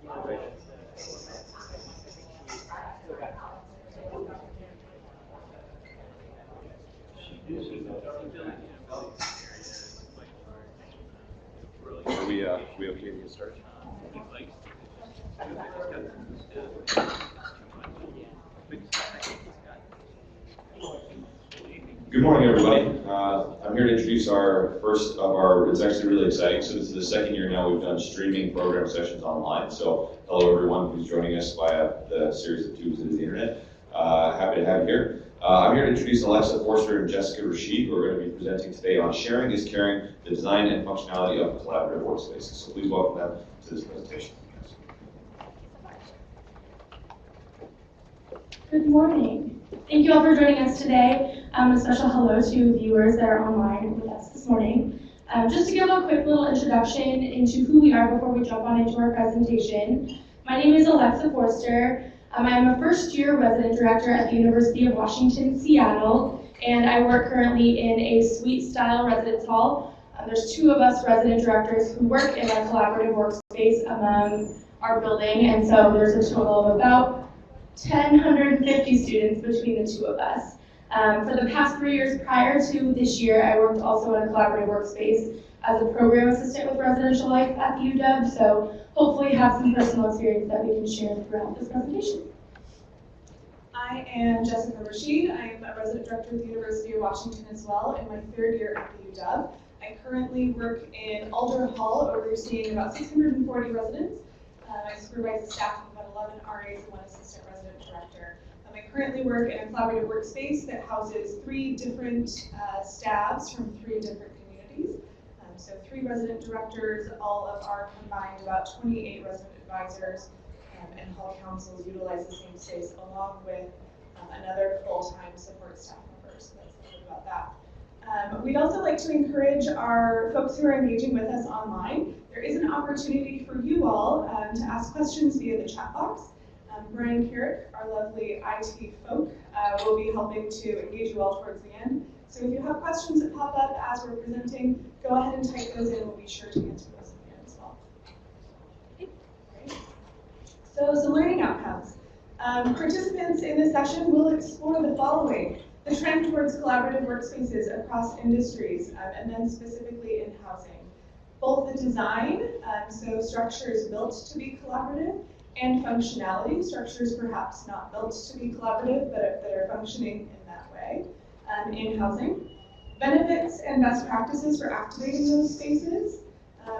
Are we okay to get started? Good morning, everybody. I'm here to introduce our first of our, it's actually really exciting. So this is the second year now we've done streaming program sessions online. So hello everyone who's joining us via the series of tubes that is the internet. Happy to have you here. I'm here to introduce Alexa Forster and Jessica Rashid, who are going to be presenting today on Sharing is Caring, the design and functionality of collaborative workspaces. So please welcome them to this presentation. Good morning. Thank you all for joining us today. A special hello to viewers that are online with us this morning. Just to give a quick little introduction into who we are before we jump on into our presentation. My name is Alexa Forster. I am a first-year resident director at the University of Washington, Seattle, and I work currently in a suite-style residence hall. There's two of us resident directors who work in a collaborative workspace among our building, and so there's a total of about 1,050 students between the two of us. For the past 3 years prior to this year, I worked also in a collaborative workspace as a program assistant with residential life at the UW, so hopefully have some personal experience that we can share throughout this presentation. I am Jessica Rashid. I am a resident director at the University of Washington as well in my third year at the UW. I currently work in Alder Hall, overseeing about 640 residents. I supervise a staff of about 11 RAs and 1 assistant resident director. I currently work in a collaborative workspace that houses 3 different staffs from 3 different communities. So 3 resident directors, all of our combined about 28 resident advisors, and hall councils utilize the same space along with another full-time support staff member. So that's a little bit about that. We'd also like to encourage our folks who are engaging with us online. There is an opportunity for you all to ask questions via the chat box. Brian Carrick, our lovely IT folk, will be helping to engage you all towards the end. So if you have questions that pop up as we're presenting, go ahead and type those in. We'll be sure to answer those at the end as well. Okay. Great. So some learning outcomes. Participants in this session will explore the following: the trend towards collaborative workspaces across industries, and then specifically in housing. Both the design, so structures built to be collaborative, and functionality, structures perhaps not built to be collaborative, but that are functioning in that way, in housing. Benefits and best practices for activating those spaces,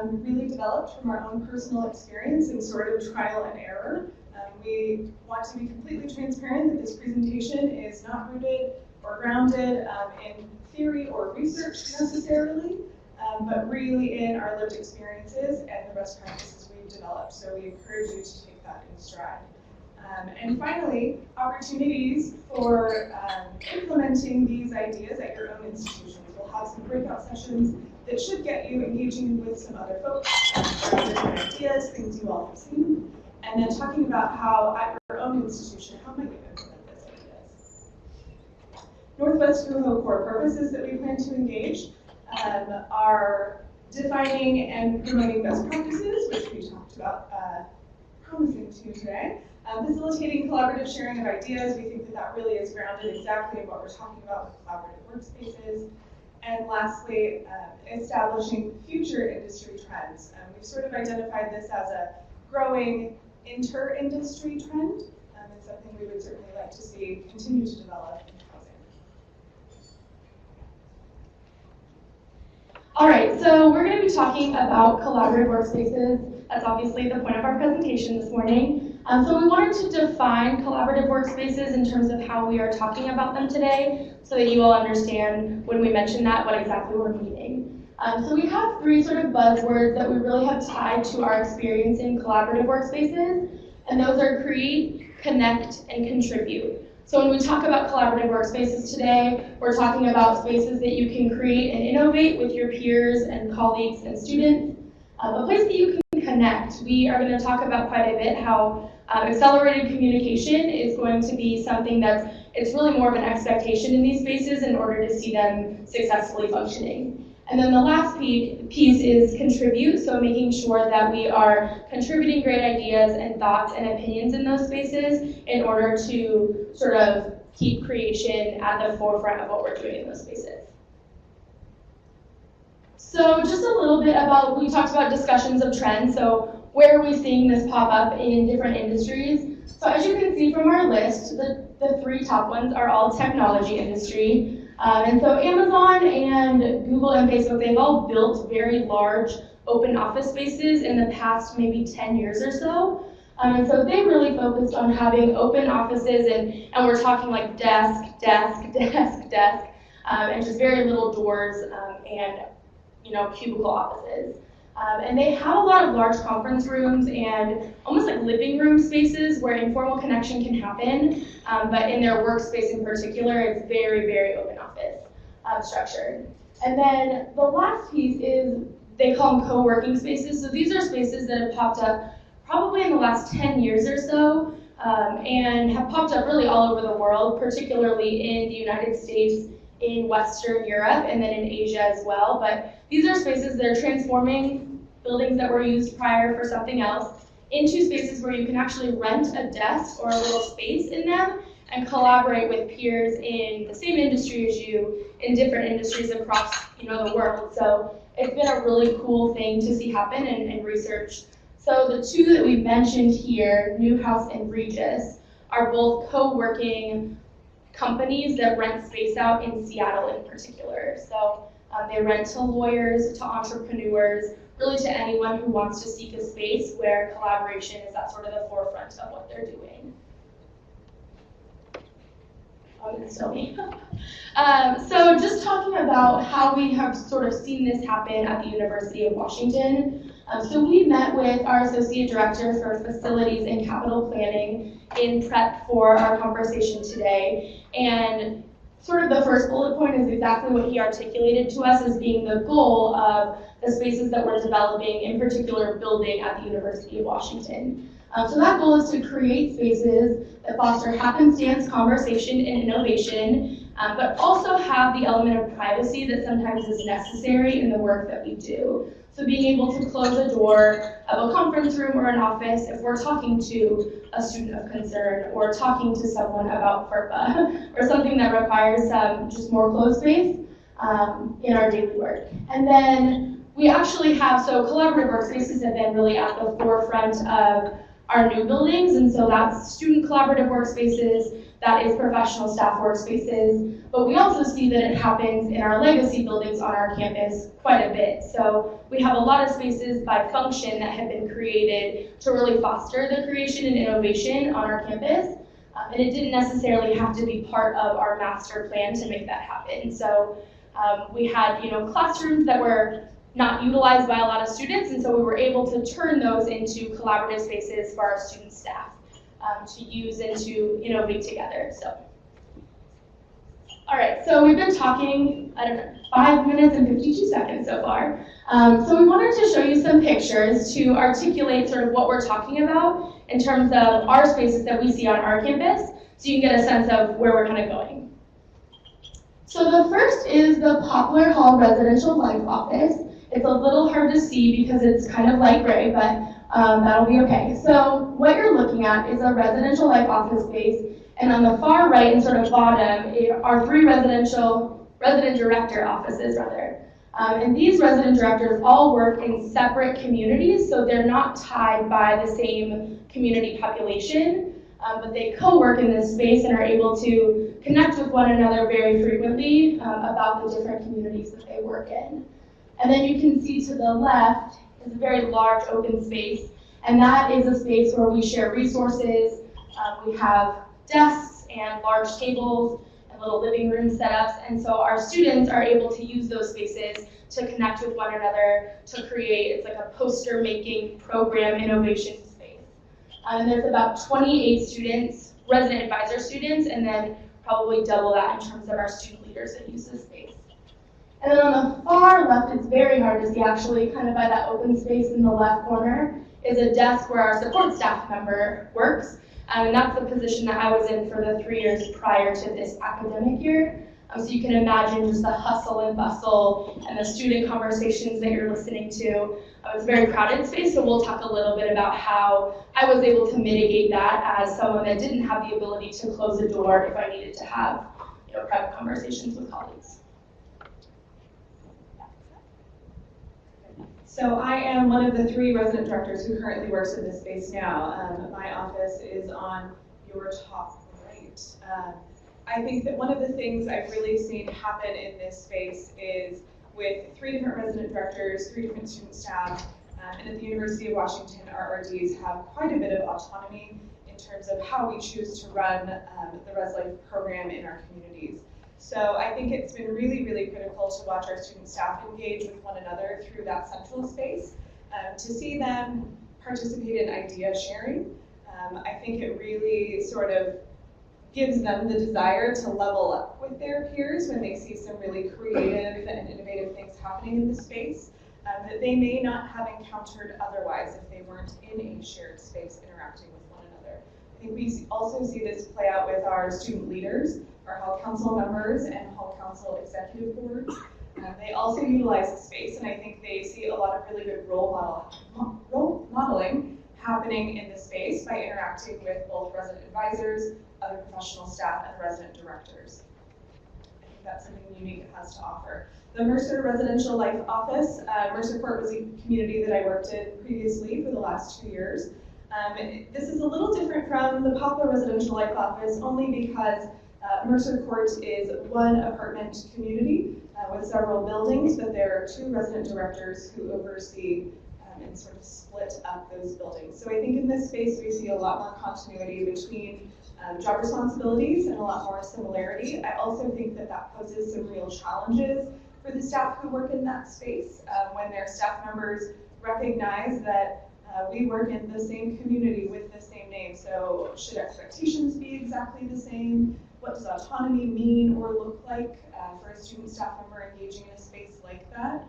really developed from our own personal experience and sort of trial and error. We want to be completely transparent that this presentation is not rooted or grounded in theory or research necessarily, but really in our lived experiences and the best practices we've developed. So we encourage you to take that in stride. And finally, opportunities for implementing these ideas at your own institutions. We'll have some breakout sessions that should get you engaging with some other folks, different ideas, things you all have seen, and then talking about how at your own institution, how might you implement those ideas. WORKSPACES core purposes that we plan to engage are defining and promoting best practices, which we talked about promising to today. Facilitating collaborative sharing of ideas. We think that that really is grounded exactly in what we're talking about with collaborative workspaces. And lastly, establishing future industry trends. We've sort of identified this as a growing inter-industry trend, and something we would certainly like to see continue to develop in housing. All right, so we're going to be talking about collaborative workspaces. That's obviously the point of our presentation this morning. So we wanted to define collaborative workspaces in terms of how we are talking about them today, so that you all understand when we mention that what exactly we're meaning. So we have 3 sort of buzzwords that we really have tied to our experience in collaborative workspaces, and those are create, connect, and contribute. So when we talk about collaborative workspaces today, we're talking about spaces that you can create and innovate with your peers and colleagues and students. A place that you can connect. We are going to talk about quite a bit how accelerated communication is going to be something it's really more of an expectation in these spaces in order to see them successfully functioning. And then the last piece is contribute, so making sure that we are contributing great ideas and thoughts and opinions in those spaces in order to sort of keep creation at the forefront of what we're doing in those spaces. So just a little bit about, we talked about discussions of trends, so where are we seeing this pop up in different industries? So as you can see from our list, the three top ones are all technology industry. And so Amazon and Google and Facebook, they've all built very large open office spaces in the past maybe 10 years or so. And so they really focused on having open offices, and we're talking like desk, and just very little doors and cubicle offices. And they have a lot of large conference rooms and almost like living room spaces where informal connection can happen, but in their workspace in particular, it's very, very open office structured. And then the last piece is, they call them co-working spaces. So these are spaces that have popped up probably in the last 10 years or so, and have popped up really all over the world, particularly in the United States, in Western Europe, and then in Asia as well. But these are spaces that are transforming buildings that were used prior for something else into spaces where you can actually rent a desk or a little space in them and collaborate with peers in the same industry as you, in different industries across the world. So it's been a really cool thing to see happen and research. So the two that we mentioned here, Newhouse and Regis, are both co-working companies that rent space out in Seattle in particular. So they rent to lawyers, to entrepreneurs, really to anyone who wants to seek a space where collaboration is at sort of the forefront of what they're doing. Oh, it's still me. So just talking about how we have sort of seen this happen at the University of Washington. So we met with our Associate Director for Facilities and Capital Planning in prep for our conversation today. And sort of the first bullet point is exactly what he articulated to us as being the goal of the spaces that we're developing, in particular building at the University of Washington. So that goal is to create spaces that foster happenstance, conversation, and innovation, but also have the element of privacy that sometimes is necessary in the work that we do. So being able to close a door of a conference room or an office if we're talking to a student of concern or talking to someone about FERPA or something that requires some just more closed space in our daily work. And then we actually have, so collaborative workspaces have been really at the forefront of our new buildings, and so that's student collaborative workspaces, that is professional staff workspaces, but we also see that it happens in our legacy buildings on our campus quite a bit. So we have a lot of spaces by function that have been created to really foster the creation and innovation on our campus, and it didn't necessarily have to be part of our master plan to make that happen. So we had classrooms that were not utilized by a lot of students, and so we were able to turn those into collaborative spaces for our student staff to use and to innovate together. So, all right, so we've been talking, 5 minutes and 52 seconds so far. So we wanted to show you some pictures to articulate sort of what we're talking about in terms of our spaces that we see on our campus, so you can get a sense of where we're kind of going. So the first is the POPLAR Hall Residential Life Office. It's a little hard to see because it's kind of light gray, but that'll be okay. So what you're looking at is a residential life office space, and on the far right and sort of bottom are 3 resident director offices rather. And these resident directors all work in separate communities, so they're not tied by the same community population, but they co-work in this space and are able to connect with one another very frequently about the different communities that they work in. And then you can see to the left is a very large open space, and that is a space where we share resources. We have desks and large tables and little living room setups, and so our students are able to use those spaces to connect with one another, to create, it's like a poster making program innovation space. And there's about 28 students, resident advisor students, and then probably double that in terms of our student leaders that use this space. And then on the far left, it's very hard to see actually, kind of by that open space in the left corner, is a desk where our support staff member works. And that's the position that I was in for the 3 years prior to this academic year. So you can imagine just the hustle and bustle and the student conversations that you're listening to. It's a very crowded space, so we'll talk a little bit about how I was able to mitigate that as someone that didn't have the ability to close the door if I needed to have private conversations with colleagues. So I am one of the 3 resident directors who currently works in this space now. My office is on your top right. I think that one of the things I've really seen happen in this space is with 3 different resident directors, 3 different student staff, and at the University of Washington, our RDs have quite a bit of autonomy in terms of how we choose to run the Res Life program in our communities. So I think it's been really, really critical to watch our student staff engage with one another through that central space, to see them participate in idea sharing. I think it really sort of gives them the desire to level up with their peers when they see some really creative and innovative things happening in the space that they may not have encountered otherwise if they weren't in a shared space interacting with one another. I think we also see this play out with our student leaders, our hall council members, and hall council executive boards. They also utilize the space, and I think they see a lot of really good role modeling happening in the space by interacting with both resident advisors, other professional staff, and resident directors. I think that's something unique it has to offer. The Mercer Residential Life Office, Mercer Court was a community that I worked in previously for the last 2 years. This is a little different from the POPLAR Residential Life Office only because Mercer Court is one apartment community with several buildings, but there are 2 resident directors who oversee and sort of split up those buildings. So I think in this space we see a lot more continuity between job responsibilities and a lot more similarity. I also think that that poses some real challenges for the staff who work in that space when their staff members recognize that we work in the same community with the same name. So should expectations be exactly the same? What does autonomy mean or look like for a student staff member engaging in a space like that?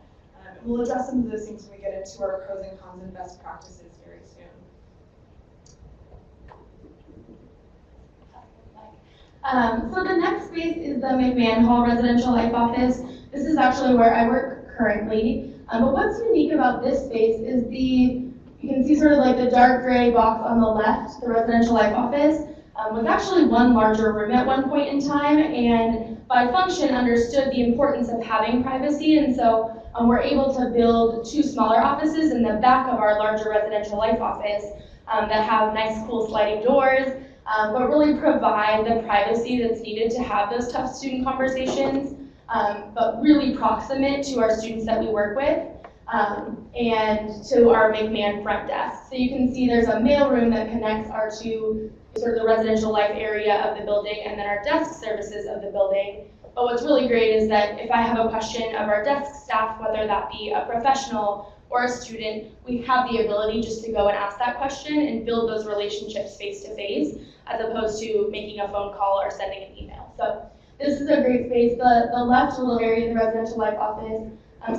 And we'll address some of those things when we get into our pros and cons and best practices very soon. So the next space is the MCMAHON Residential Life Office. This is actually where I work currently. But what's unique about this space is you can see sort of like the dark gray box on the left, the Residential Life Office, was actually one larger room at one point in time, and by function understood the importance of having privacy, and so we're able to build 2 smaller offices in the back of our larger Residential Life Office that have nice, cool sliding doors, but really provide the privacy that's needed to have those tough student conversations, but really proximate to our students that we work with, and to our MCMAHON front desk. So you can see there's a mail room that connects our 2 sort of the residential life area of the building and then our desk services of the building. But what's really great is that if I have a question of our desk staff, whether that be a professional or a student, we have the ability just to go and ask that question and build those relationships face to face, as opposed to making a phone call or sending an email. So this is a great space. The left little area, the Residential Life Office,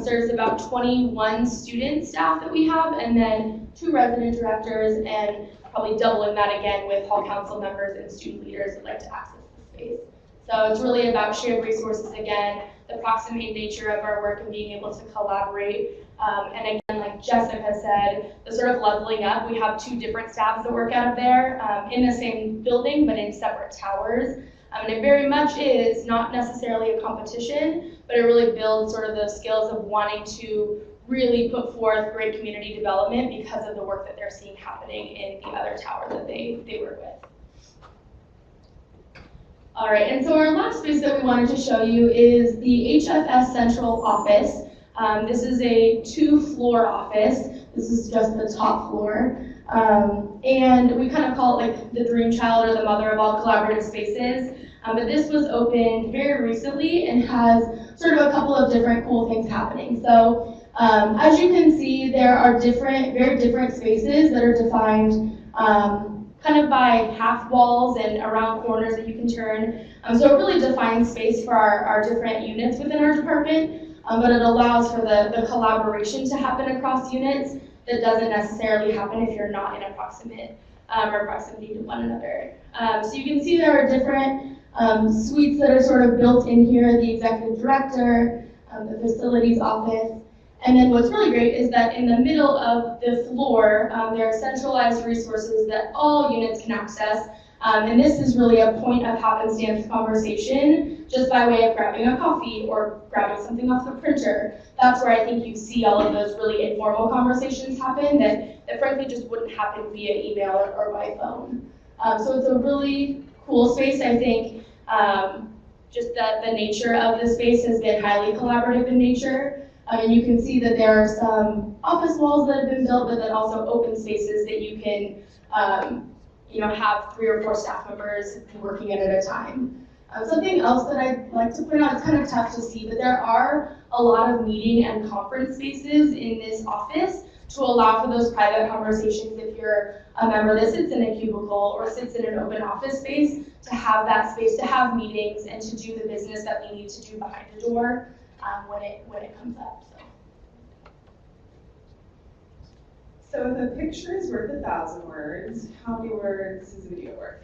serves about 21 student staff that we have, and then 2 resident directors, and probably doubling that again with hall council members and student leaders that like to access the space. So it's really about shared resources again, the proximate nature of our work and being able to collaborate. And again, like Jessica said, the sort of leveling up, we have 2 different staffs that work out of there in the same building, but in separate towers. And it very much is not necessarily a competition, but it really builds sort of those skills of wanting to really put forth great community development because of the work that they're seeing happening in the other tower that they work with. All right, and so our last space that we wanted to show you is the HFS Central Office. This is a 2-floor office. This is just the top floor. And we kind of call it like the dream child or the mother of all collaborative spaces. But this was opened very recently and has sort of a couple of different cool things happening. So as you can see, there are very different spaces that are defined kind of by half walls and around corners that you can turn. So it really defines space for our different units within our department, but it allows for the collaboration to happen across units that doesn't necessarily happen if you're not in a proximate or proximity to one another. So you can see there are different suites that are sort of built in here, the executive director, the facilities office. And then what's really great is that in the middle of the floor, there are centralized resources that all units can access. And this is really a point of happenstance conversation, just by way of grabbing a coffee or grabbing something off the printer. That's where I think you see all of those really informal conversations happen that frankly just wouldn't happen via email or by phone. So it's a really cool space, I think. Just the nature of the space has been highly collaborative in nature. And you can see that there are some office walls that have been built, but then also open spaces that you can have 3 or 4 staff members working in at a time. Something else that I'd like to point out, it's kind of tough to see, but there are a lot of meeting and conference spaces in this office to allow for those private conversations if you're a member that sits in a cubicle or sits in an open office space, to have that space to have meetings and to do the business that we need to do behind the door when it comes up. So the picture is worth 1,000 words. How many words is a video worth?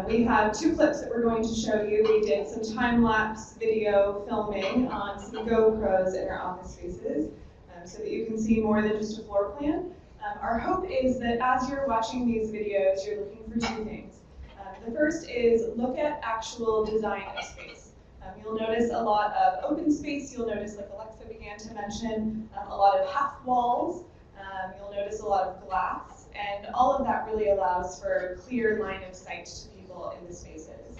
We have 2 clips that we're going to show you. We did some time-lapse video filming on some GoPros in our office spaces so that you can see more than just a floor plan. Our hope is that as you're watching these videos, you're looking for 2 things. The first is look at actual design of space. You'll notice a lot of open space. You'll notice, like Alexa began to mention, a lot of half walls. You'll notice a lot of glass, and all of that really allows for clear line of sight to people in the spaces.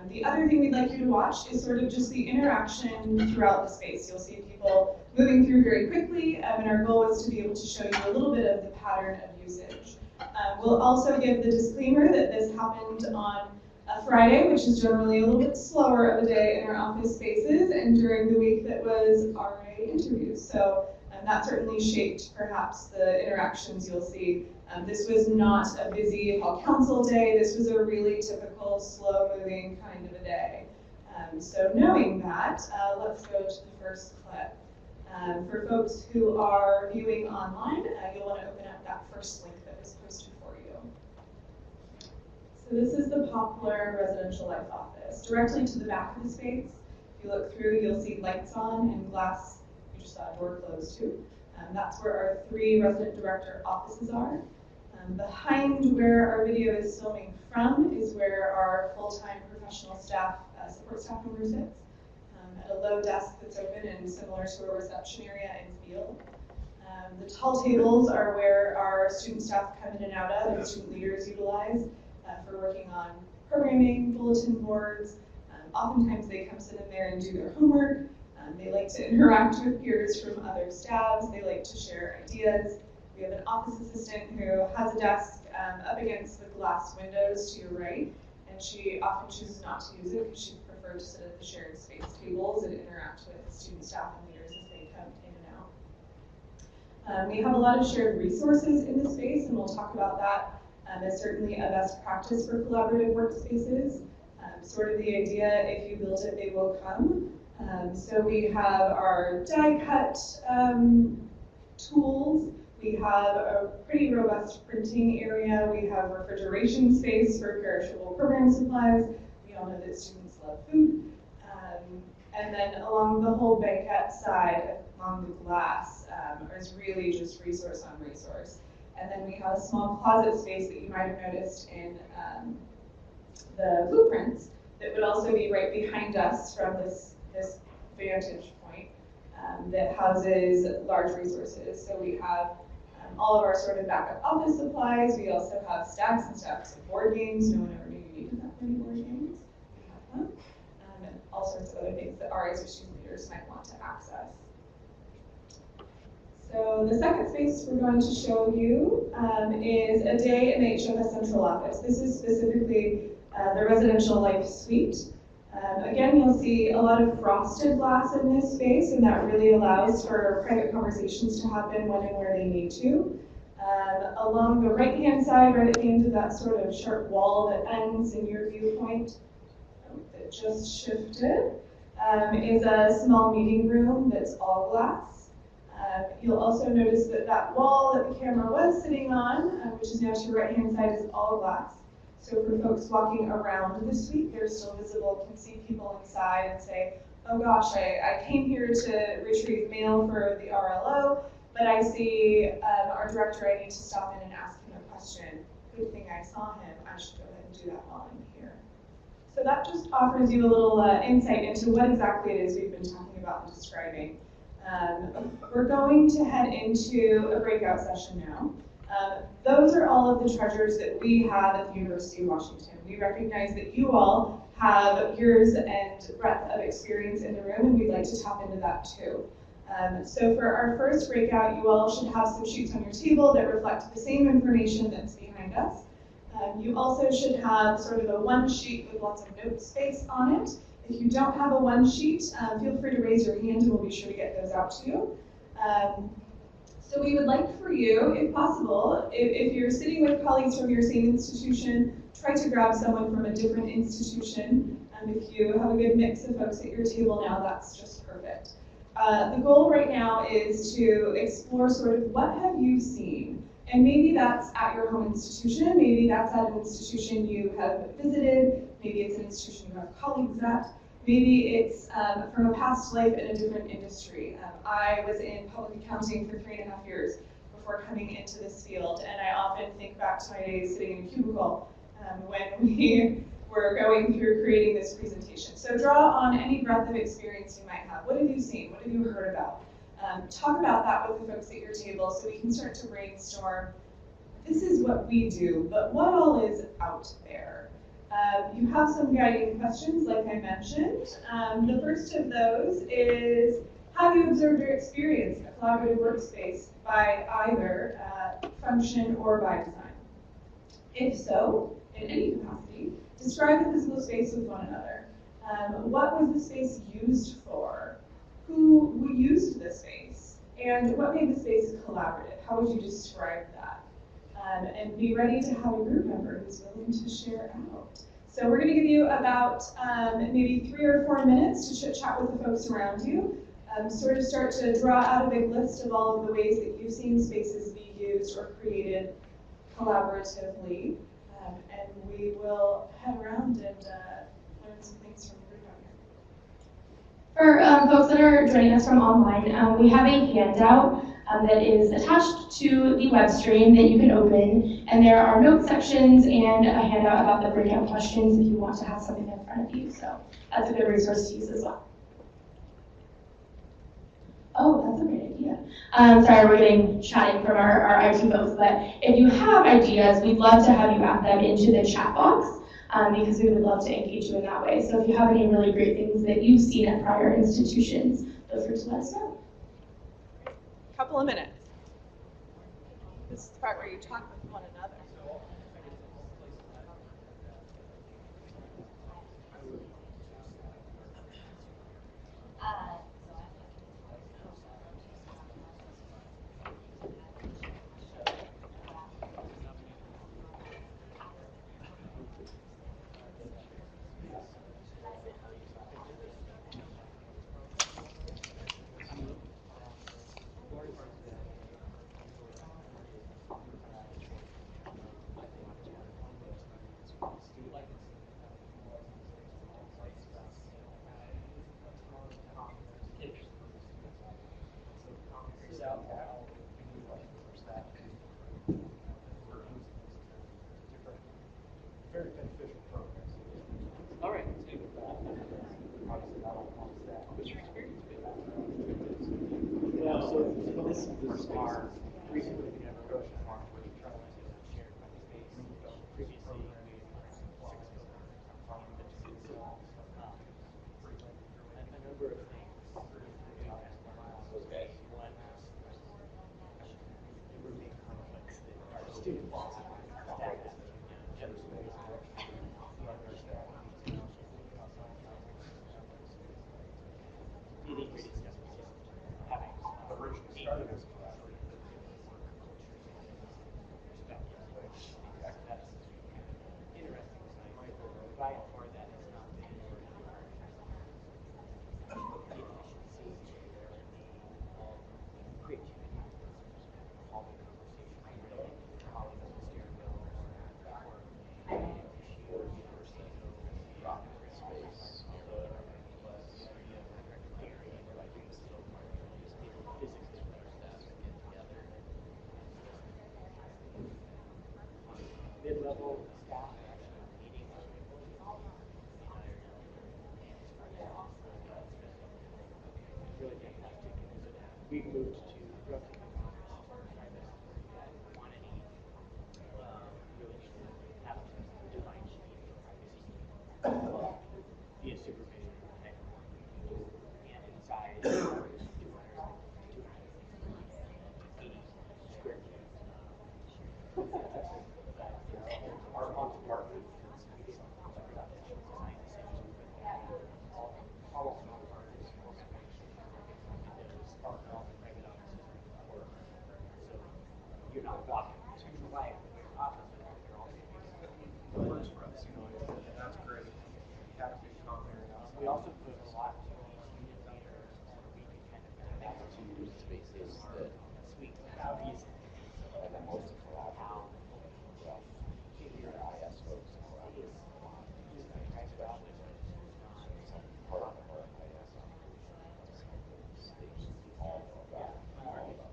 The other thing we'd like you to watch is sort of just the interaction throughout the space. You'll see people moving through very quickly, and our goal is to be able to show you a little bit of the pattern of usage. We'll also give the disclaimer that this happened on a Friday, which is generally a little bit slower of a day in our office spaces, and during the week that was RA interviews. So that certainly shaped perhaps the interactions you'll see. This was not a busy hall council day. This was a really typical slow-moving kind of a day. So knowing that, let's go to the first clip. For folks who are viewing online, you'll want to open up that first link that was posted for you. So this is the POPLAR Residential Life Office. Directly to the back of the space, if you look through, you'll see lights on and glass. You just saw a door closed too. That's where our 3 resident director offices are. Behind where our video is filming from is where our full-time professional staff, support staff member sits, at a low desk that's open and similar to a reception area in field. The tall tables are where our student staff come in and out of, and student leaders utilize for working on programming, bulletin boards. Oftentimes they come sit in there and do their homework. They like to interact with peers from other staffs. They like to share ideas. We have an office assistant who has a desk up against the glass windows to your right, and she often chooses not to use it because she prefers to sit at the shared space tables and interact with student staff and leaders as they come in and out. We have a lot of shared resources in the space, and we'll talk about that as certainly a best practice for collaborative workspaces. Sort of the idea, if you build it, they will come. So we have our die cut tools. We have a pretty robust printing area. We have refrigeration space for perishable program supplies. We all know that students love food. And then along the whole banquette side, along the glass, is really just resource on resource. And then we have a small closet space that you might have noticed in the blueprints that would also be right behind us from this vantage point that houses large resources. So we have all of our sort of backup office supplies. We also have stacks and stacks of board games. No one ever knew you needed that many board games. We have them. And all sorts of other things that RAs or student leaders might want to access. So the second space we're going to show you is a day in the HFS Central Office. This is specifically the residential life suite. Again, you'll see a lot of frosted glass in this space, and that really allows for private conversations to happen when and where they need to. Along the right-hand side, right at the end of that sort of sharp wall that ends in your viewpoint, that just shifted, is a small meeting room that's all glass. You'll also notice that that wall that the camera was sitting on, which is now to your right-hand side, is all glass. So for folks walking around the suite, they're still visible, can see people inside and say, oh gosh, I came here to retrieve mail for the RLO, but I see our director, I need to stop in and ask him a question. Good thing I saw him, I should go ahead and do that while I'm here. So that just offers you a little insight into what exactly it is we've been talking about and describing. We're going to head into a breakout session now. Those are all of the treasures that we have at the University of Washington. We recognize that you all have years and breadth of experience in the room, and we'd like to tap into that too. So for our first breakout, you all should have some sheets on your table that reflect the same information that's behind us. You also should have sort of a one sheet with lots of note space on it. If you don't have a one sheet, feel free to raise your hand and we'll be sure to get those out to you. So we would like for you, if possible, if you're sitting with colleagues from your same institution, try to grab someone from a different institution. If you have a good mix of folks at your table now, that's just perfect. The goal right now is to explore sort of what have you seen? And maybe that's at your home institution, maybe that's at an institution you have visited, maybe it's an institution you have colleagues at, maybe it's from a past life in a different industry. I was in public accounting for 3.5 years before coming into this field, and I often think back to my days sitting in a cubicle when we were going through creating this presentation. So draw on any breadth of experience you might have. What have you seen? What have you heard about? Talk about that with the folks at your table so we can start to brainstorm. This is what we do, but what all is out there? You have some guiding questions, like I mentioned. The first of those is, have you observed or experienced a collaborative workspace by either function or by design? If so, in any capacity, describe the physical space with one another. What was the space used for? Who used the space? And what made the space collaborative? How would you describe that? And be ready to have a group member who's willing to share out. So we're going to give you about maybe 3 or 4 minutes to chit-chat with the folks around you. Sort of start to draw out a big list of all of the ways that you've seen spaces be used or created collaboratively. And we will head around and learn some things from the group out here. For folks that are joining us from online, we have a handout that is attached to the web stream that you can open, and there are note sections and a handout about the breakout questions if you want to have something in front of you. So that's a good resource to use as well. Oh, that's a great idea. Sorry, we're getting chatting from our IT folks, but if you have ideas, we'd love to have you add them into the chat box because we would love to engage you in that way. So if you have any really great things that you've seen at prior institutions, feel free to let us know. Couple of minutes. This is the part where you talk with one another. Very beneficial programs. All right, let's do what's your experience been? Yeah, so this is our recently we have a social farm where we try to share my space. Previously, we a number of things. Okay. One, we're being complex that our students mid-level staff are actually meeting with employees. Really fantastic. We moved to relatively modest quantity. Really need to have a design sheet via supervision and inside 280 square feet. Our department almost all of our you're not walking to the light of your office, you're also It works for us, you know, and that's great. We have a big common area. we also put a lot to each unit leader where we can kind of back to spaces that suite how easy and then most of them have your IS folks and all that. Some part of them are IS.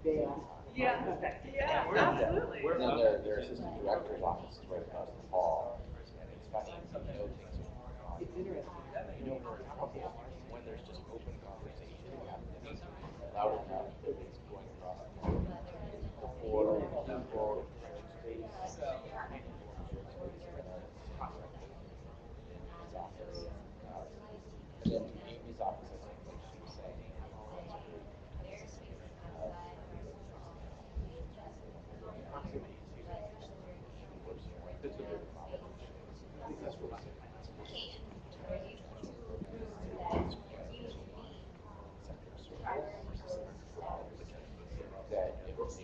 They all know about Yeah, absolutely. And then their assistant director's office is right across the hall. And it's funny, you know things are going on. it's interesting. You don't know in trouble when there's just open conversation happening loud enough that it's going across the floor, people, space, in his office. And then Amy's office, I think, like she was saying, proximity is huge. It's a big problem. Because we're that it was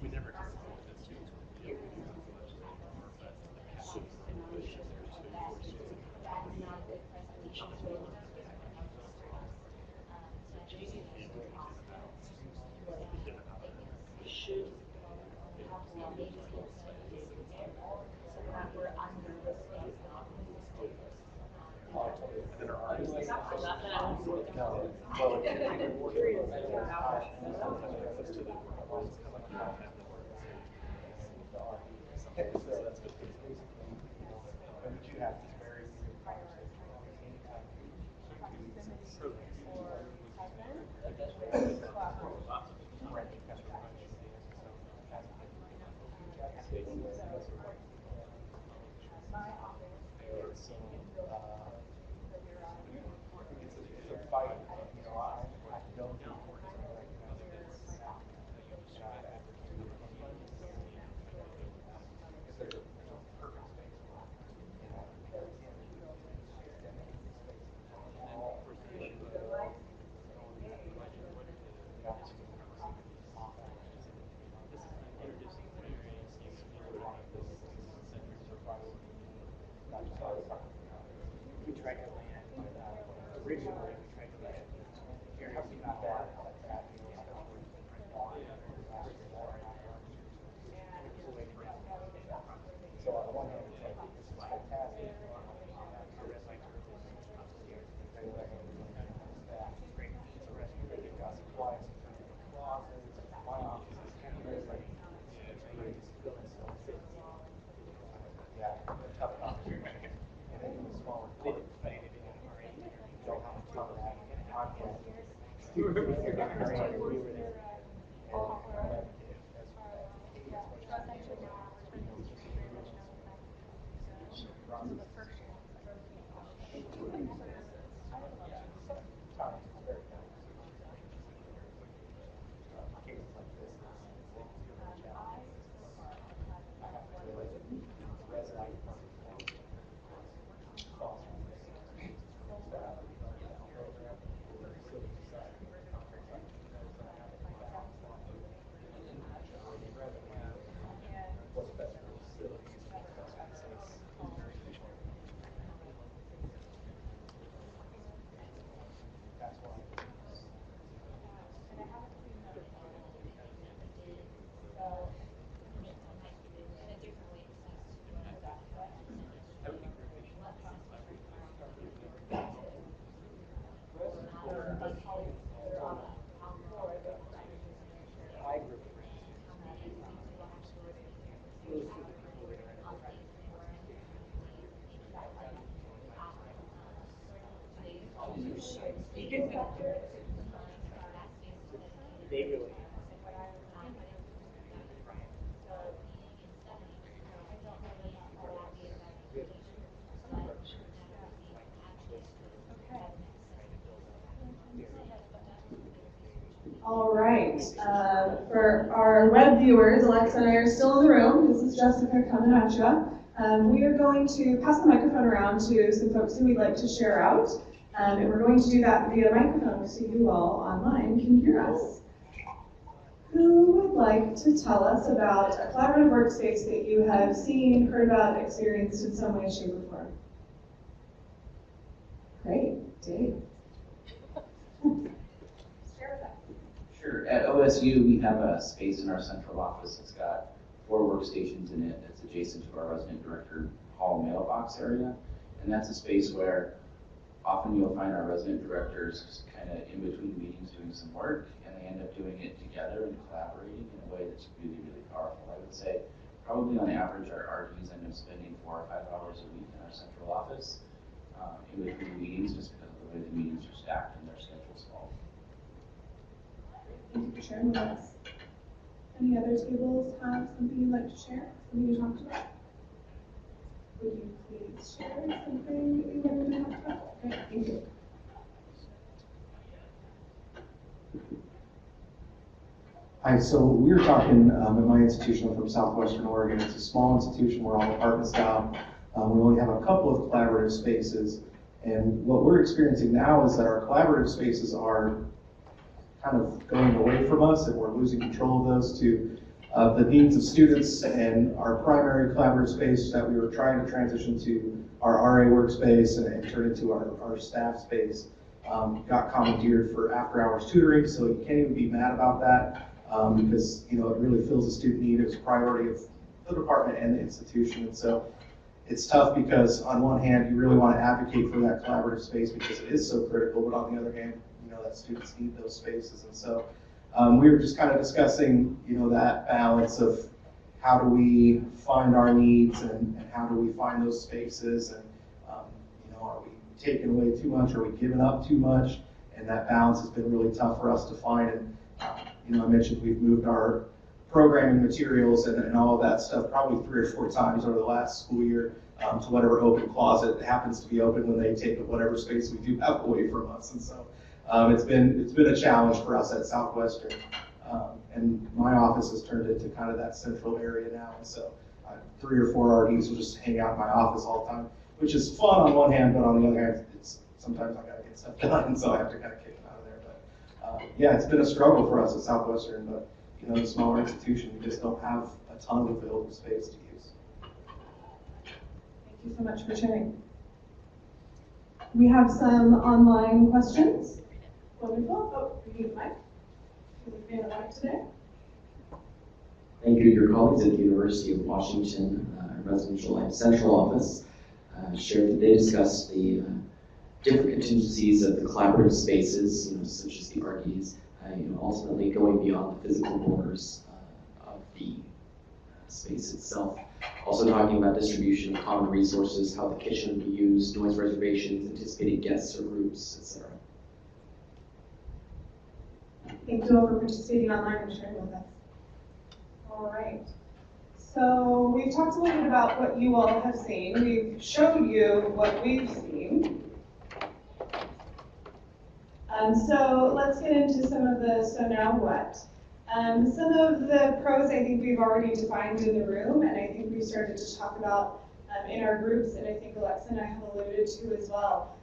We never talked about this too. We tried to land, originally we tried to land here, not that, So on one hand, it's like, this is fantastic. They've got supplies, closets, my office is kind of like, yeah, tough conversation. And then the smaller part, don't have to cover that. We were there. Cases like this, viewers, Alexa and I are still in the room. This is Jessica coming at you. We are going to pass the microphone around to some folks who we'd like to share out. And we're going to do that via microphone so you all online can hear us. Who would like to tell us about a collaborative workspace that you have seen, heard about, experienced in some way, shape, or form? Great, Dave. Share with us. Sure. At OSU, we have a space in our central office. It's got 4 workstations in it. It's adjacent to our resident director hall mailbox area. And that's a space where often you'll find our resident directors kind of in between meetings doing some work, and they end up doing it together and collaborating in a way that's really, really powerful. I would say probably on average our RDs end up spending 4 or 5 hours a week in our central office in between meetings, just because of the way the meetings are stacked and their schedules fall. Thank you for sharing with us. Any other tables have something you'd like to share? Something you talked about? Would you please share something that you wanted to talk about? Great, thank you. Hi, so we were talking at my institution from Southwestern Oregon. It's a small institution. We're all apartment style. We only have a couple of collaborative spaces. And what we're experiencing now is that our collaborative spaces are kind of going away from us, and we're losing control of those to the needs of students. And our primary collaborative space that we were trying to transition to our RA workspace and turn into our staff space got commandeered for after-hours tutoring, so you can't even be mad about that because it really fills a student need. It's a priority of the department and the institution. And so it's tough because on one hand, you really want to advocate for that collaborative space because it is so critical, but on the other hand, that students need those spaces. And so we were just kind of discussing, that balance of how do we find our needs and how do we find those spaces, and are we taking away too much, are we giving up too much? And that balance has been really tough for us to find. And I mentioned we've moved our programming materials and all of that stuff probably 3 or 4 times over the last school year to whatever open closet happens to be open when they take whatever space we do have away from us. And so it's been a challenge for us at Southwestern, and my office has turned into kind of that central area now. And so 3 or 4 RDs will just hang out in my office all the time, which is fun on one hand, but on the other hand, it's sometimes I got to get stuff done, and so I have to kind of kick them out of there. But yeah, it's been a struggle for us at Southwestern, but the smaller institution, we just don't have a ton of available space to use. Thank you so much for sharing. We have some online questions. Wonderful. Oh, we need a mic. We need a mic today. Thank you. Your colleagues at the University of Washington Residential and Central Office shared that they discussed the different contingencies of the collaborative spaces, such as the RDs, ultimately going beyond the physical borders of the space itself. Also talking about distribution, common resources, how the kitchen will be used, noise reservations, anticipated guests or groups, etc. Thank you all for participating online and sharing with us. All right. So we've talked a little bit about what you all have seen. We've showed you what we've seen. So let's get into some of the so now what. Some of the pros I think we've already defined in the room, and I think we've started to talk about in our groups, and I think Alexa and I have alluded to as well.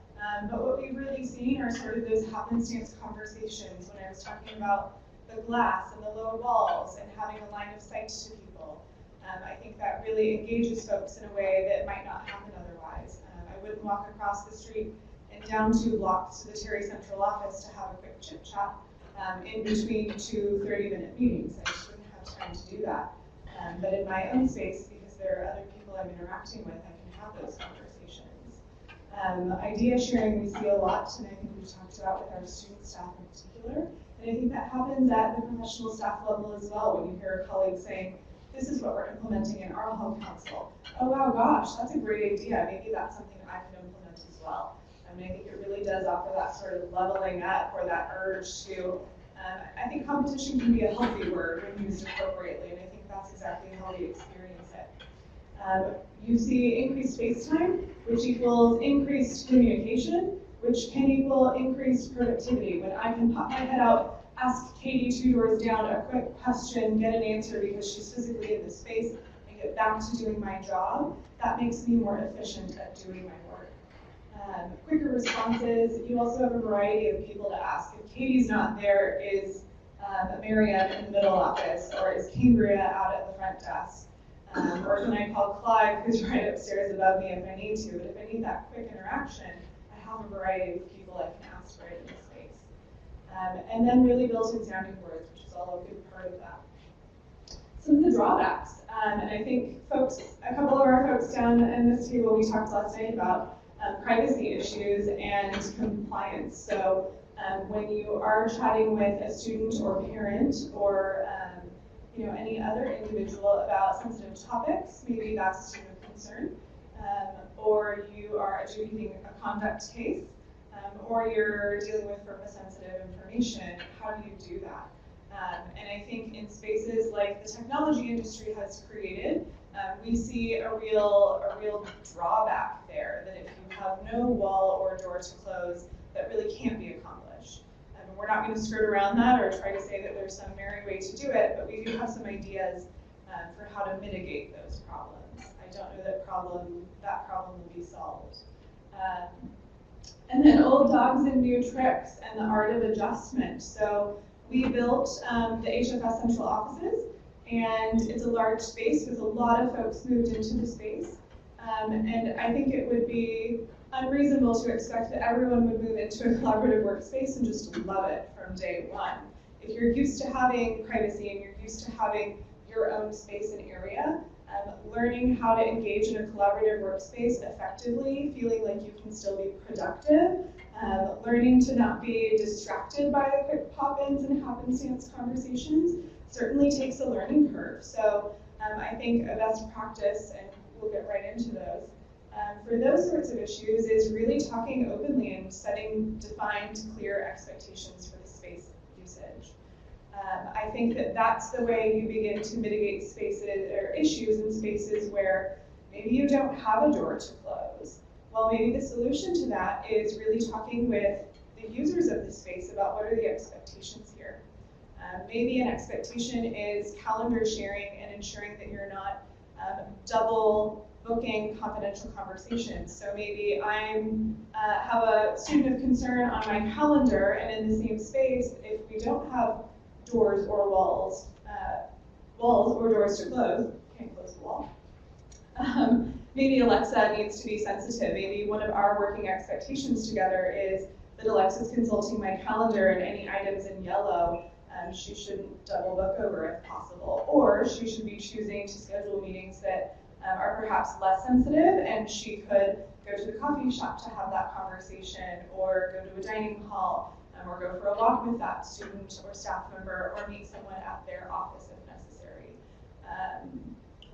But what we've really seen are sort of those happenstance conversations when I was talking about the glass and the low walls and having a line of sight to people. I think that really engages folks in a way that might not happen otherwise. I wouldn't walk across the street and down 2 blocks to the Terry Central office to have a quick chit chat in between 2 30-minute meetings. I just wouldn't have time to do that. But in my own space, because there are other people I'm interacting with, I can have those conversations. Idea sharing we see a lot, and I think we've talked about with our student staff in particular. And I think that happens at the professional staff level as well, when you hear a colleague saying, this is what we're implementing in our home council. Oh wow, gosh, that's a great idea. Maybe that's something that I can implement as well. I mean, I think it really does offer that sort of leveling up or that urge to, I think competition can be a healthy word when used appropriately, and I think that's exactly how we experience it. You see increased face time, which equals increased communication, which can equal increased productivity. When I can pop my head out ask Katie 2 doors down a quick question, get an answer because she's physically in the space, and get back to doing my job, that makes me more efficient at doing my work. Quicker responses, you also have a variety of people to ask. If Katie's not there, is Miriam in the middle office, or is Cambria out at the front desk? Or can I call Clive, who's right upstairs above me if I need to? But if I need that quick interaction, I have a variety of people I can ask right in the space. And then really built-in sounding boards, which is all a good part of that. Some of the drawbacks, and I think a couple of our folks down in this table, we talked last night about privacy issues and compliance. So when you are chatting with a student or parent or any other individual about sensitive topics, maybe that's a student of concern, or you are adjudicating a conduct case, or you're dealing with FERPA-sensitive information, how do you do that? And I think in spaces like the technology industry has created, we see a real drawback there, that if you have no wall or door to close, that really can't be accomplished. And we're not going to skirt around that or try to say that there's some merry way to do it, but we do have some ideas for how to mitigate those problems. I don't know that problem will be solved. And then old dogs and new tricks and the art of adjustment. So we built the HFS central offices, and it's a large space with a lot of folks moved into the space. And I think it would be unreasonable to expect that everyone would move into a collaborative workspace and just love it from day one. If you're used to having privacy and you're used to having your own space and area, learning how to engage in a collaborative workspace effectively, feeling like you can still be productive, learning to not be distracted by the quick pop-ins and happenstance conversations certainly takes a learning curve. So I think a best practice, and we'll get right into those, for those sorts of issues is really talking openly and setting defined, clear expectations for the space usage. I think that that's the way you begin to mitigate spaces or issues in spaces where maybe you don't have a door to close. Well, maybe the solution to that is really talking with the users of the space about what are the expectations here. Maybe an expectation is calendar sharing and ensuring that you're not double booking confidential conversations. So maybe I have a student of concern on my calendar, and in the same space, if we don't have doors or walls or doors to close, can't close the wall. Maybe Alexa needs to be sensitive. Maybe one of our working expectations together is that Alexa's consulting my calendar, and any items in yellow, she shouldn't double book over if possible. Or she should be choosing to schedule meetings that are perhaps less sensitive, and she could go to the coffee shop to have that conversation, or go to a dining hall, or go for a walk with that student or staff member, or meet someone at their office if necessary.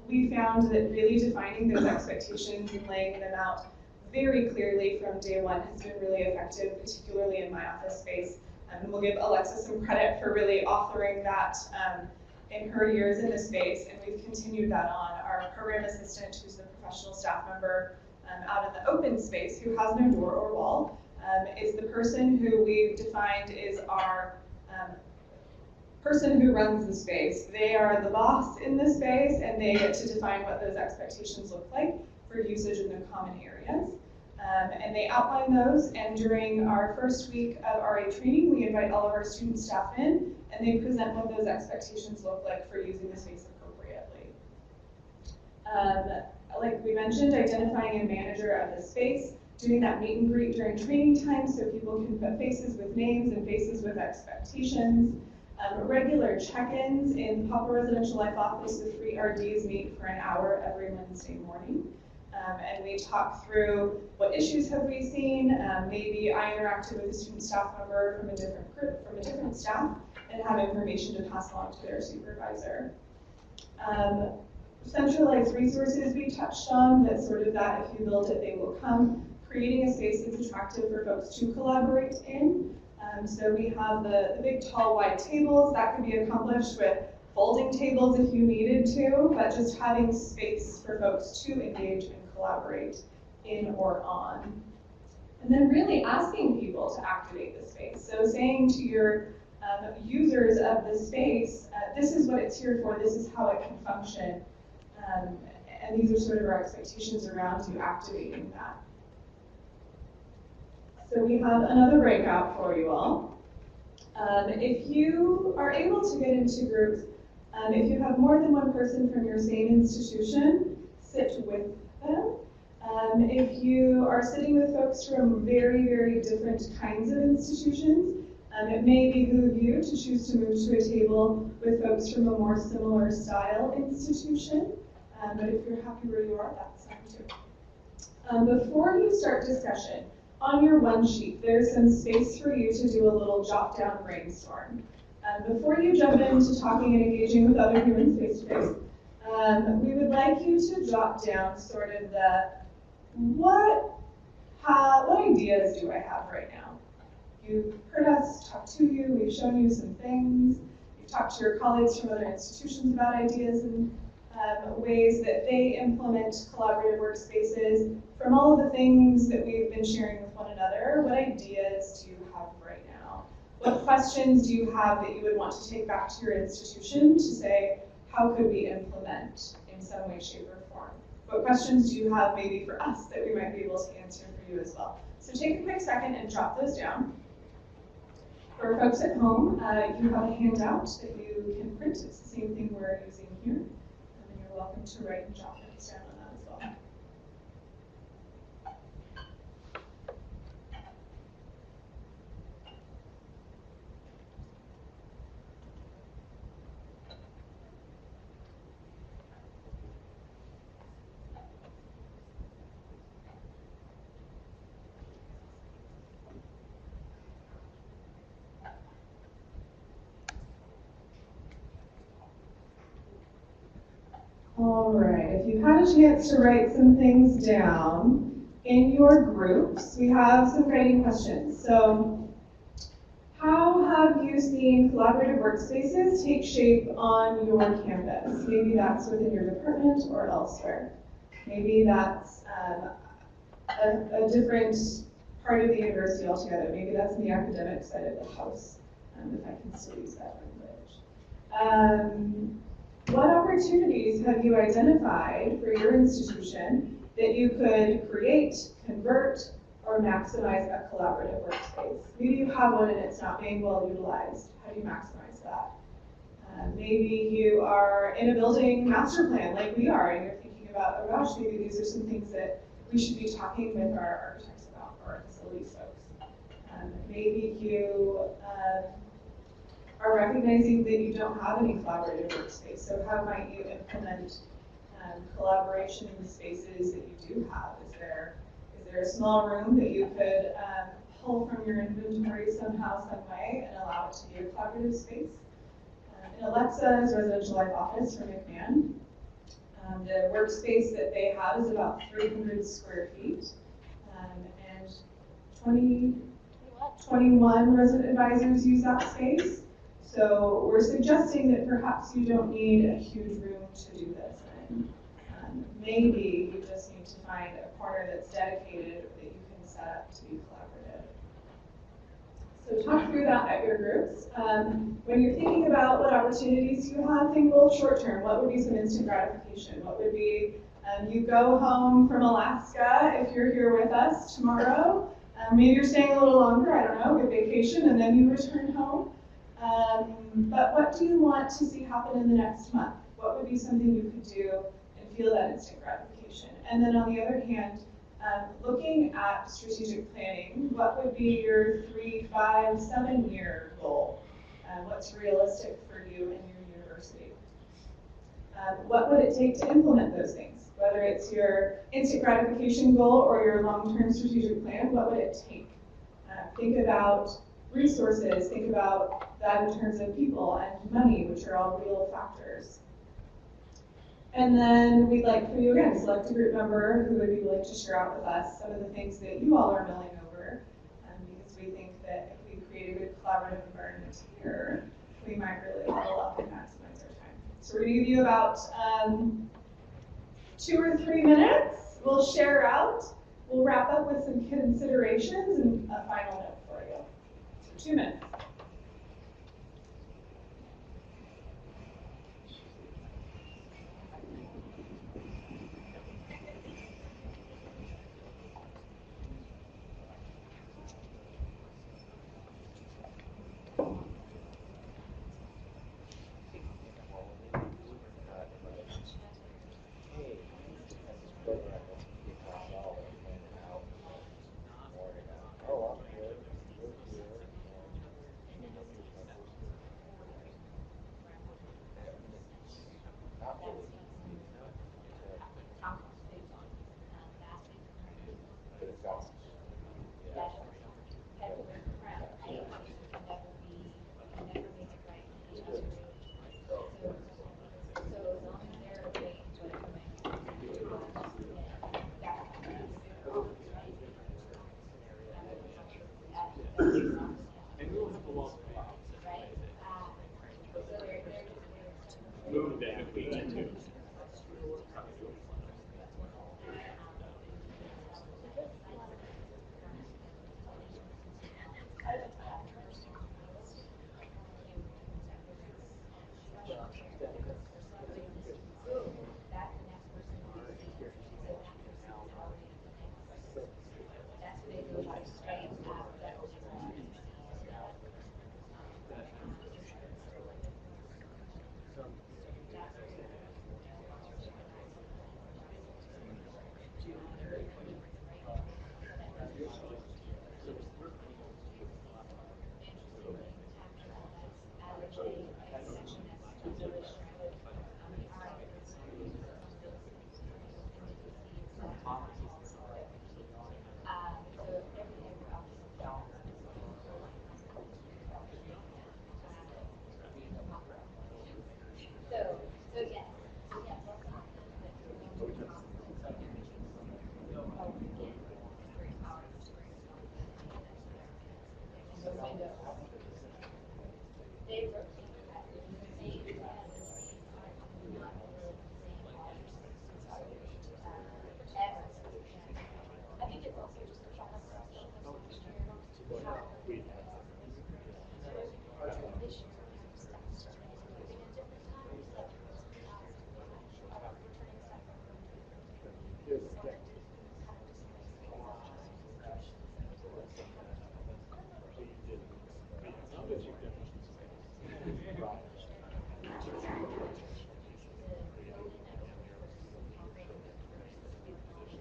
We found that really defining those expectations and laying them out very clearly from day one has been really effective, particularly in my office space. And we'll give Alexa some credit for really authoring that in her years in the space, and we've continued that on. Our program assistant, who's the professional staff member out in the open space, who has no door or wall, is the person who we've defined is our person who runs the space. They are the boss in the space, and they get to define what those expectations look like for usage in the common areas. And they outline those, and during our first week of RA training, we invite all of our student staff in, and they present what those expectations look like for using the space appropriately. Like we mentioned, identifying a manager of the space, doing that meet and greet during training time so people can put faces with names and faces with expectations. Regular check-ins in the POPLAR Residential Life Office. The 3 RDs meet for an hour every Wednesday morning. And we talk through what issues have we seen. Maybe I interacted with a student staff member from a different group, from a different staff, and have information to pass along to their supervisor. Centralized resources we touched on, that sort of that if you build it, they will come. Creating a space that's attractive for folks to collaborate in. So we have the big, tall, wide tables. That could be accomplished with folding tables if you needed to, but just having space for folks to engage and collaborate in or on. And then really asking people to activate the space. So saying to your users of the space, this is what it's here for, this is how it can function. And these are sort of our expectations around you activating that. So we have another breakout for you all. If you are able to get into groups, if you have more than one person from your same institution, sit with them. If you are sitting with folks from very, very different kinds of institutions, it may behoove you to choose to move to a table with folks from a more similar style institution. But if you're happy where you are, that's fine too. Before you start discussion, on your one sheet, there's some space for you to do a little jot down brainstorm. Before you jump into talking and engaging with other humans face to face, we would like you to jot down sort of the what ideas do I have right now? You've heard us talk to you, we've shown you some things, you've talked to your colleagues from other institutions about ideas and ways that they implement collaborative workspaces. From all of the things that we've been sharing with one another, what ideas do you have right now? What questions do you have that you would want to take back to your institution to say, how could we implement in some way, shape, or form? What questions do you have maybe for us that we might be able to answer for you as well? So take a quick second and jot those down. For folks at home, you have a handout that you can print. It's the same thing we're using here. And you're welcome to write and jot notes down on that as well. All right, if you've had a chance to write some things down in your groups, we have some guiding questions. So, how have you seen collaborative workspaces take shape on your campus? Maybe that's within your department or elsewhere. Maybe that's a different part of the university altogether. Maybe that's in the academic side of the house, if I can still use that language. What opportunities have you identified for your institution that you could create, convert, or maximize a collaborative workspace? Maybe you have one and it's not being well utilized. How do you maximize that? Maybe you are in a building master plan like we are, and you're thinking about, oh gosh, maybe these are some things that we should be talking with our architects about, or our facilities folks. Maybe you are recognizing that you don't have any collaborative workspace. So how might you implement collaboration in the spaces that you do have? Is there a small room that you could pull from your inventory somehow, some way, and allow it to be a collaborative space? In Alexa's residential life office for McMahon, the workspace that they have is about 300 square feet, and 21 resident advisors use that space. So we're suggesting that perhaps you don't need a huge room to do this in. Maybe you just need to find a corner that's dedicated that you can set up to be collaborative. So talk through that at your groups. When you're thinking about what opportunities you have, think both short term. What would be some instant gratification? What would be, you go home from Alaska if you're here with us tomorrow. Maybe you're staying a little longer, I don't know, good vacation, and then you return home. But what do you want to see happen in the next month? What would be something you could do and feel that instant gratification? And then on the other hand, looking at strategic planning, what would be your 3, 5, 7-year goal? What's realistic for you and your university? What would it take to implement those things? Whether it's your instant gratification goal or your long-term strategic plan, what would it take? Think about resources, think about that in terms of people and money, which are all real factors. And then we'd like for you, again, select a group member who would be willing to share out with us some of the things that you all are milling over, because we think that if we create a good collaborative environment here, we might really level up and maximize our time. So we're going to give you about 2 or 3 minutes. We'll share out. We'll wrap up with some considerations and a final note for you. So 2 minutes.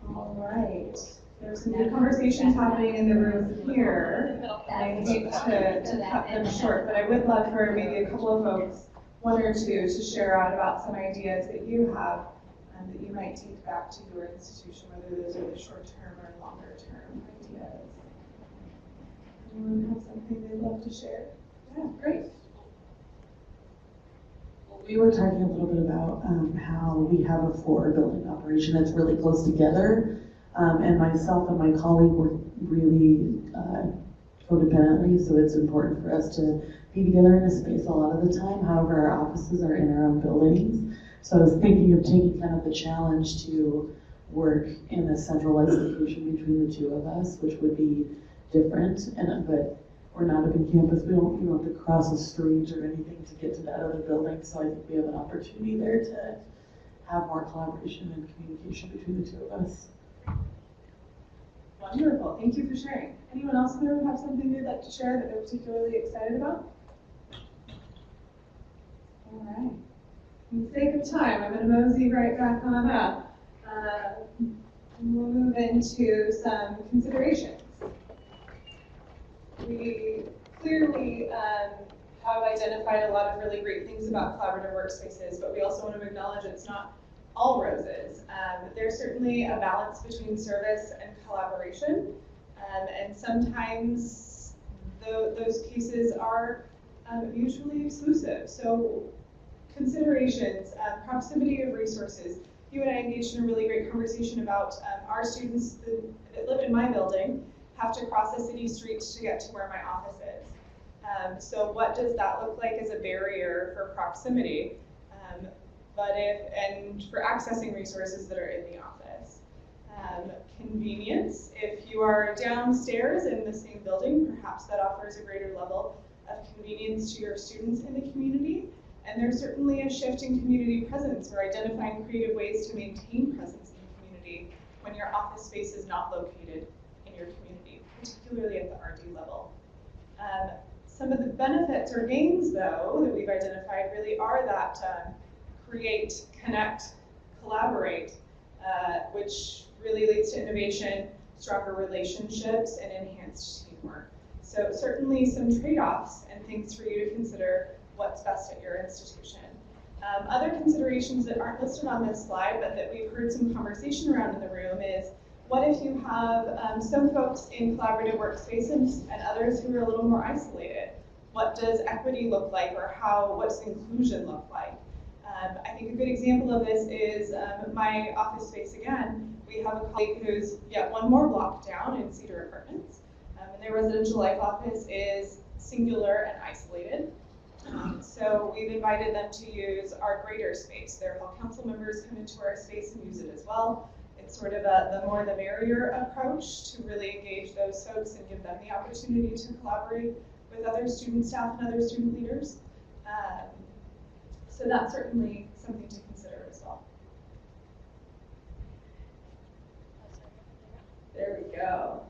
All right. There's some good conversations happening in the room here. And I hate to cut them short, but I would love for maybe a couple of folks, one or two, to share out about some ideas that you have that you might take back to your institution, whether those are the short-term or longer-term ideas. Anyone have something they'd love to share? Yeah, great. We were talking a little bit about how we have a 4-building operation that's really close together. And myself and my colleague work really codependently, so it's important for us to be together in a space a lot of the time. However, our offices are in our own buildings. So I was thinking of taking kind of the challenge to work in a centralized location between the two of us, which would be different. But we're not a big campus. We don't have to cross a street or anything to get to that other building. So I think we have an opportunity there to have more collaboration and communication between the two of us. Wonderful. Thank you for sharing. Anyone else in the room have something they'd like to share that they're particularly excited about? All right. For the sake of time, I'm going to mosey right back on up. We'll move into some considerations. We clearly have identified a lot of really great things about collaborative workspaces, but we also want to acknowledge it's not all roses. There's certainly a balance between service and collaboration, and sometimes those cases are mutually exclusive. So considerations, proximity of resources. You and I engaged in a really great conversation about our students that live in my building have to cross a city street to get to where my office is. So what does that look like as a barrier for proximity? And for accessing resources that are in the office. Convenience, if you are downstairs in the same building, perhaps that offers a greater level of convenience to your students in the community. And there's certainly a shift in community presence. We're identifying creative ways to maintain presence in the community when your office space is not located in your community, particularly at the RD level. Some of the benefits or gains, though, that we've identified really are that create, connect, collaborate, which really leads to innovation, stronger relationships, and enhanced teamwork. So certainly some trade-offs and things for you to consider what's best at your institution. Other considerations that aren't listed on this slide, but that we've heard some conversation around in the room is, what if you have some folks in collaborative workspaces and others who are a little more isolated? What does equity look like, or what's inclusion look like? I think a good example of this is my office space again. We have a colleague who's yet one more block down in Cedar Apartments, and their residential life office is singular and isolated. So we've invited them to use our greater space. Their hall council members come into our space and use it as well. It's sort of the more the merrier approach to really engage those folks and give them the opportunity to collaborate with other student staff and other student leaders. So that's certainly something to consider as well. There we go.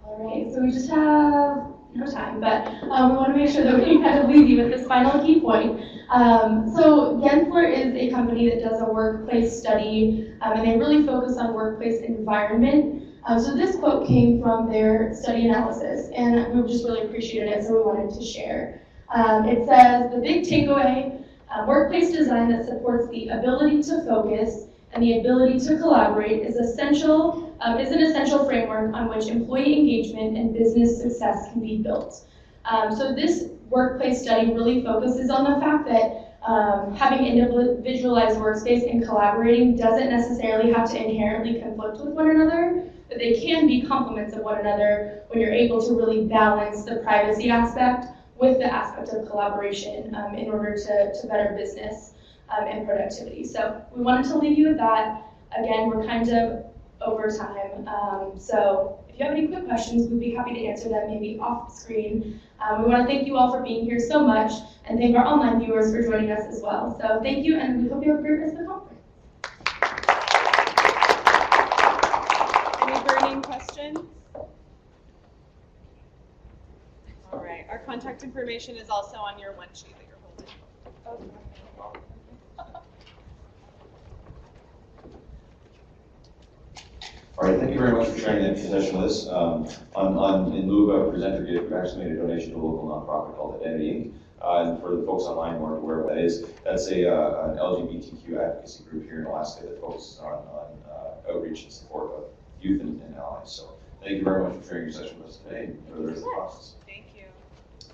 All right, so we just have no time, but we want to make sure that we kind of leave you with this final key point. So Gensler is a company that does a workplace study, and they really focus on workplace environment. So this quote came from their study analysis, and we just really appreciated it, so we wanted to share. It says, the big takeaway, workplace design that supports the ability to focus and the ability to collaborate is an essential framework on which employee engagement and business success can be built. So this workplace study really focuses on the fact that having individualized workspace and collaborating doesn't necessarily have to inherently conflict with one another, but they can be complements of one another when you're able to really balance the privacy aspect with the aspect of collaboration in order to better business and productivity. So we wanted to leave you with that. Again, we're kind of over time, so if you have any quick questions, we'd be happy to answer them, maybe off the screen. We want to thank you all for being here so much, and thank our online viewers for joining us as well. So thank you, and we hope you have a great rest of the conference. Any burning questions? All right, our contact information is also on your one sheet that you're holding. All right, thank you very much for sharing that session with us. In lieu of a presenter gift, we've actually made a donation to a local nonprofit called Identity Inc. And for the folks online who aren't aware of what that is, that's an LGBTQ advocacy group here in Alaska that focuses on outreach and support of youth and allies. So thank you very much for sharing your session with us today and for the rest of the process. Thank